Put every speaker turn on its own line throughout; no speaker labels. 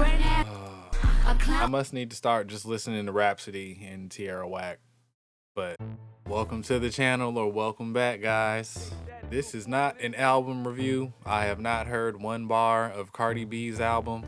I must need to start just listening to Rhapsody and Tierra Whack. But welcome to the channel, or welcome back, guys. This is not an album review. I have not heard one bar of Cardi B's album.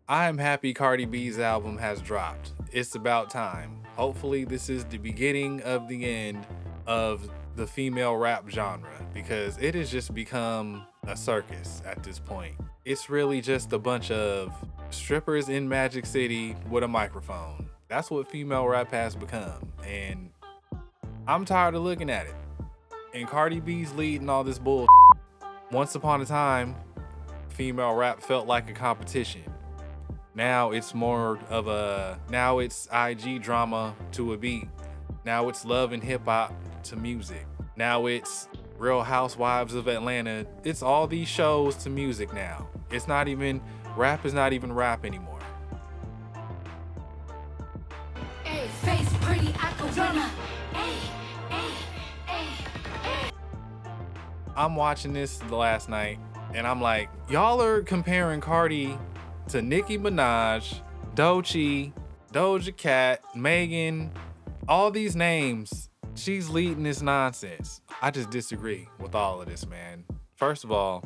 I am happy Cardi B's album has dropped. It's about time. Hopefully this is the beginning of the end of the female rap genre, because it has just become a circus at this point. It's really just a bunch of strippers in Magic City with a microphone. That's what female rap has become, and I'm tired of looking at it. And Cardi B's leading all this bull. Once upon a time, female rap felt like a competition. Now it's more of now it's IG drama to a beat. Now it's love and hip hop to music. Now it's Real Housewives of Atlanta. It's all these shows to music now. It's not even, rap is not even rap anymore.
Hey, face pretty, I could win.
I'm watching this last night and I'm like, y'all are comparing Cardi to Nicki Minaj, Doechii, Doja Cat, Megan, all these names. She's leading this nonsense. I just disagree with all of this, man. First of all,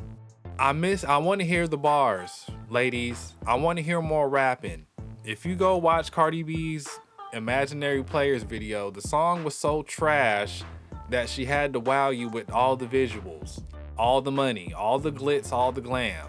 I want to hear the bars, ladies. I want to hear more rapping. If you go watch Cardi B's Imaginary Players video, the song was so trash that she had to wow you with all the visuals, all the money, all the glitz, all the glam.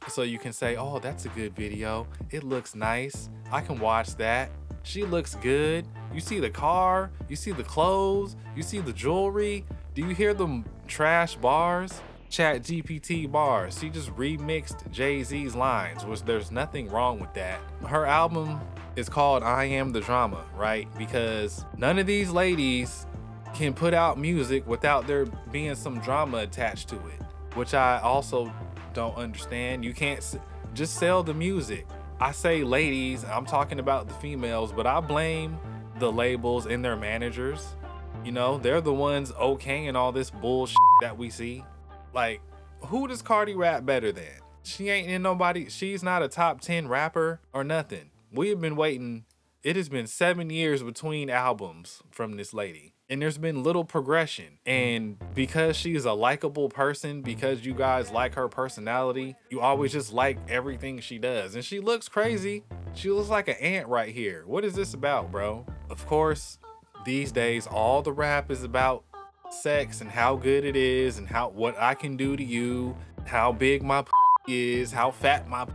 So you can say, oh, that's a good video. It looks nice. I can watch that. She looks good. You see the car, you see the clothes, you see the jewelry. Do you hear the trash bars? Chat GPT bars. She just remixed Jay-Z's lines, which there's nothing wrong with that. Her album is called I Am the Drama, right? Because none of these ladies can put out music without there being some drama attached to it, which I also don't understand. You can't just sell the music. I say ladies, I'm talking about the females, but I blame the labels and their managers. You know, they're the ones okaying all this bullshit that we see. Like, who does Cardi rap better than? She ain't in nobody, she's not a top 10 rapper or nothing. We have been waiting, it has been 7 years between albums from this lady. And there's been little progression. And because she's a likable person, because you guys like her personality, you always just like everything she does. And she looks crazy. She looks like an ant right here. What is this about, bro? Of course, these days, all the rap is about sex and how good it is and what I can do to you, how big my is, how fat my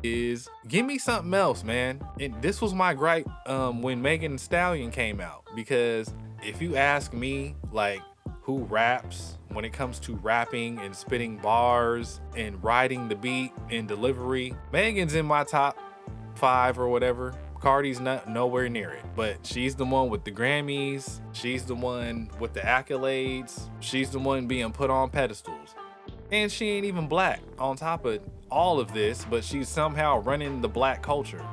is. Give me something else, man. And this was my gripe when Megan Thee Stallion came out, because if you ask me, like, who raps when it comes to rapping and spitting bars and riding the beat and delivery, Megan's in my top 5 or whatever. Cardi's nowhere near it, but she's the one with the Grammys. She's the one with the accolades. She's the one being put on pedestals. And she ain't even black on top of all of this, but she's somehow running the black culture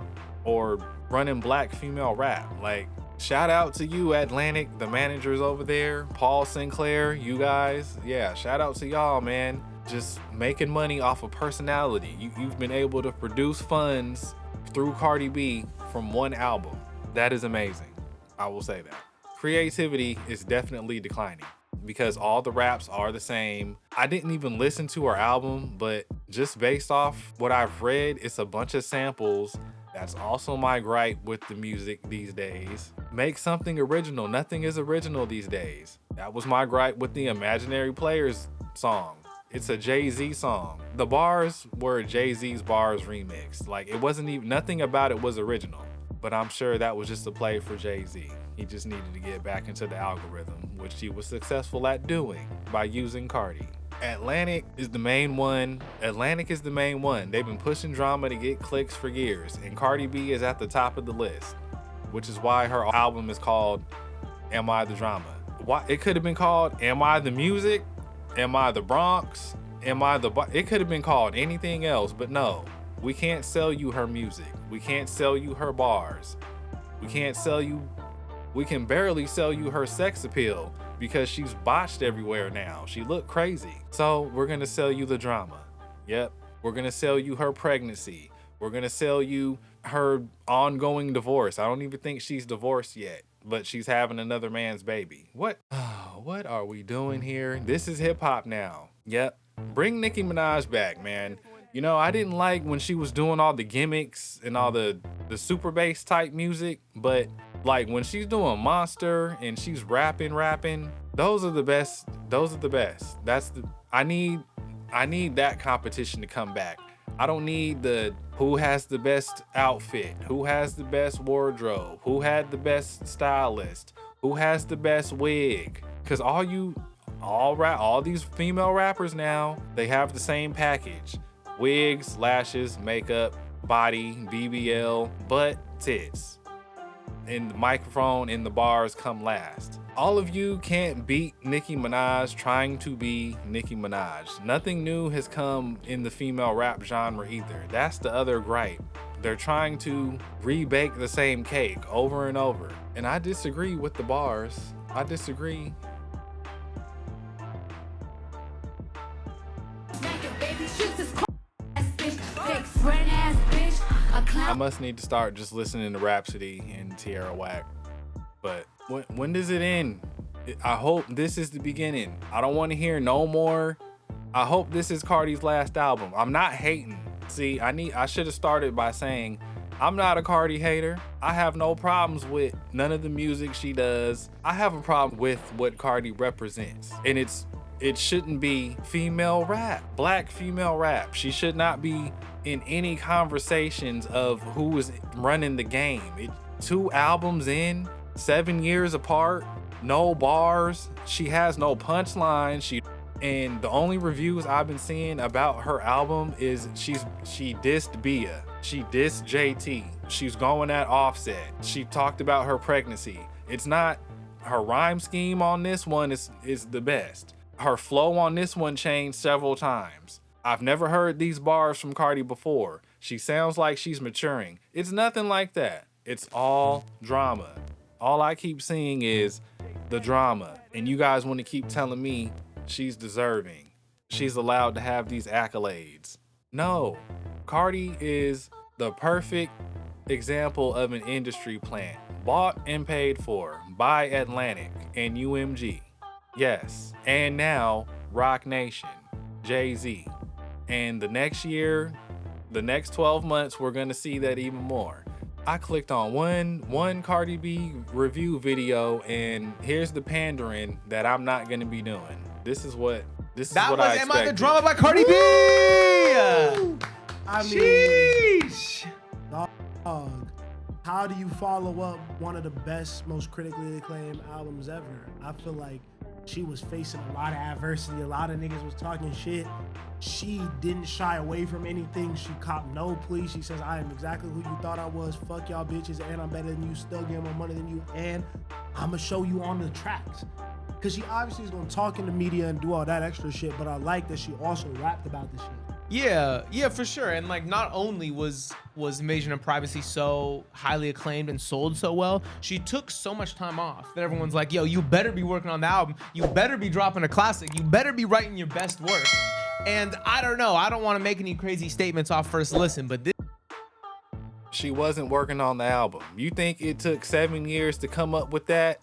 or running black female rap. Like, shout out to you, Atlantic, the managers over there, Paul Sinclair, you guys. Yeah, shout out to y'all, man. Just making money off of personality. You've been able to produce funds through Cardi B from one album. That is amazing. I will say that. Creativity is definitely declining because all the raps are the same. I didn't even listen to her album, but just based off what I've read, it's a bunch of samples. That's also my gripe with the music these days. Make something original. Nothing is original these days. That was my gripe with the Imaginary Players song. It's a Jay-Z song. The bars were Jay-Z's bars remixed. Like, it wasn't even, nothing about it was original. But I'm sure that was just a play for Jay-Z. He just needed to get back into the algorithm, which he was successful at doing by using Cardi. Atlantic is the main one. Atlantic is the main one. They've been pushing drama to get clicks for years, and Cardi B is at the top of the list, which is why her album is called Am I the Drama? Why it could have been called Am I the Music? Am I the Bronx? It could have been called anything else, but no. We can't sell you her music. We can't sell you her bars. We can barely sell you her sex appeal because she's botched everywhere now. She looked crazy. So we're gonna sell you the drama. Yep, we're gonna sell you her pregnancy. We're gonna sell you her ongoing divorce. I don't even think she's divorced yet, but she's having another man's baby. What? What are we doing here? This is hip hop now. Yep. Bring Nicki Minaj back, man. You know, I didn't like when she was doing all the gimmicks and all the super bass type music, but like when she's doing Monster and she's rapping, those are the best. Those are the best. I need that competition to come back. I don't need the who has the best outfit, who has the best wardrobe, who had the best stylist, who has the best wig. Cause all these female rappers now, they have the same package. Wigs, lashes, makeup, body, BBL, butt, tits. And the microphone and the bars come last. All of you can't beat Nicki Minaj trying to be Nicki Minaj. Nothing new has come in the female rap genre either. That's the other gripe. They're trying to rebake the same cake over and over. And I disagree with the bars. I disagree. I must need to start just listening to Rhapsody and Tierra Whack. But when does it end? I hope this is the beginning. I don't want to hear no more. I hope this is Cardi's last album. I'm not hating. See, I should have started by saying I'm not a Cardi hater. I have no problems with none of the music she does. I have a problem with what Cardi represents. And it shouldn't be female rap, black female rap. She should not be in any conversations of who is running the game. 2 albums in, 7 years apart, no bars. She has no punchline. And the only reviews I've been seeing about her album is she dissed Bia. She dissed JT. She's going at Offset. She talked about her pregnancy. It's not, her rhyme scheme on this one is the best. Her flow on this one changed several times. I've never heard these bars from Cardi before. She sounds like she's maturing. It's nothing like that. It's all drama. All I keep seeing is the drama. And you guys want to keep telling me she's deserving. She's allowed to have these accolades. No, Cardi is the perfect example of an industry plant. Bought and paid for by Atlantic and UMG. Yes, and now Roc Nation, Jay-Z. And the next year, the next 12 months, we're gonna see that even more. I clicked on one Cardi B review video, and here's the pandering that I'm not gonna be doing. This is what I expected.
Am I the Drama by Cardi B?
I mean,
Sheesh.
dog, how do you follow up one of the best, most critically acclaimed albums ever? I feel like she was facing a lot of adversity. A lot of niggas was talking shit. She didn't shy away from anything. She copped no plea. She says, I am exactly who you thought I was. Fuck y'all bitches, and I'm better than you, still getting more money than you, and I'ma show you on the tracks. Cause she obviously is gonna talk in the media and do all that extra shit, but I like that she also rapped about the shit.
Yeah, for sure. And like, not only was Invasion of Privacy so highly acclaimed and sold so well, she took so much time off that everyone's like, yo, you better be working on the album. You better be dropping a classic. You better be writing your best work. And I don't know. I don't want to make any crazy statements off first listen, but
She wasn't working on the album. You think it took 7 years to come up with that?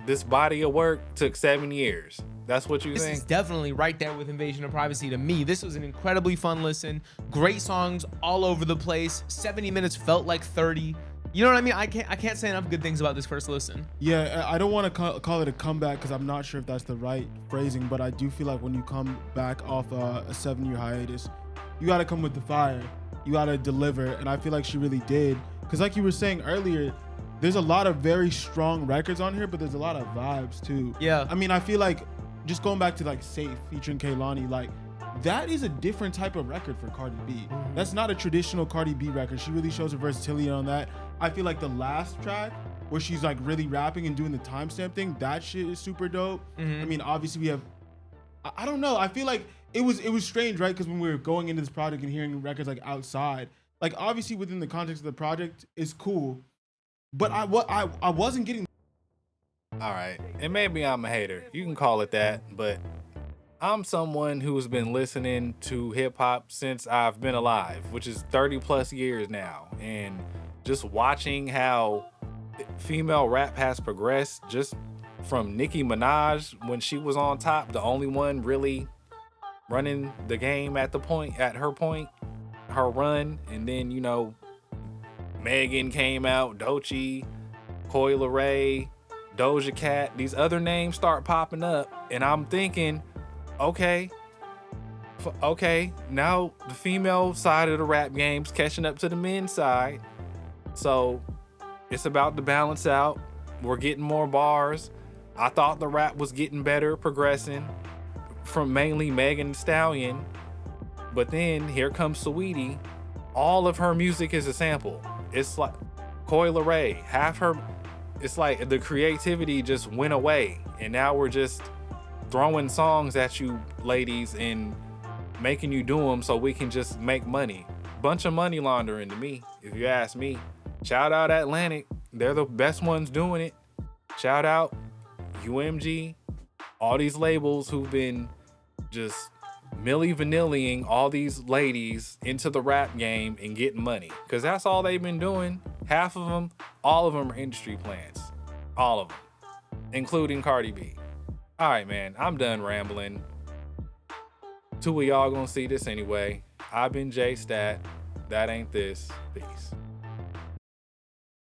This body of work took 7 years. That's what you
this
think?
is definitely right there with Invasion of Privacy to me. This was an incredibly fun listen. Great songs all over the place. 70 minutes felt like 30. You know what I mean? I can't say enough good things about this first listen.
Yeah, I don't want to call it a comeback because I'm not sure if that's the right phrasing, but I do feel like when you come back off a 7-year hiatus, you got to come with the fire. You got to deliver, and I feel like she really did. Because like you were saying earlier, there's a lot of very strong records on here, but there's a lot of vibes too.
Yeah.
I mean, I feel like just going back to like Safe featuring Kehlani, like that is a different type of record for Cardi B.
Mm-hmm.
That's not a traditional Cardi B record. She really shows her versatility on that. I feel like the last track where she's like really rapping and doing the timestamp thing, that shit is super dope.
Mm-hmm.
I mean, obviously we have, I don't know. I feel like it was strange, right? Because when we were going into this project and hearing records like outside, like obviously within the context of the project is cool, but I wasn't getting.
All right, and maybe I'm a hater. You can call it that, but I'm someone who's been listening to hip hop since I've been alive, which is 30 plus years now. And just watching how female rap has progressed, just from Nicki Minaj when she was on top, the only one really running the game at her run. And then, you know, Megan came out, Doechii, Coi Leray, Doja Cat, these other names start popping up. And I'm thinking, okay, now the female side of the rap game's catching up to the men's side. So it's about to balance out. We're getting more bars. I thought the rap was getting better, progressing from mainly Megan Thee Stallion. But then here comes Saweetie. All of her music is a sample. It's like Coi Leray, it's like the creativity just went away. And now we're just throwing songs at you ladies and making you do them so we can just make money. Bunch of money laundering to me, if you ask me. Shout out Atlantic. They're the best ones doing it. Shout out UMG. All these labels who've been just Milli Vanilliing all these ladies into the rap game and getting money. Because that's all they've been doing. Half of them, all of them are industry plants. All of them. Including Cardi B. All right, man, I'm done rambling. Two of y'all gonna see this anyway. I've been J Stat. That ain't this. Peace.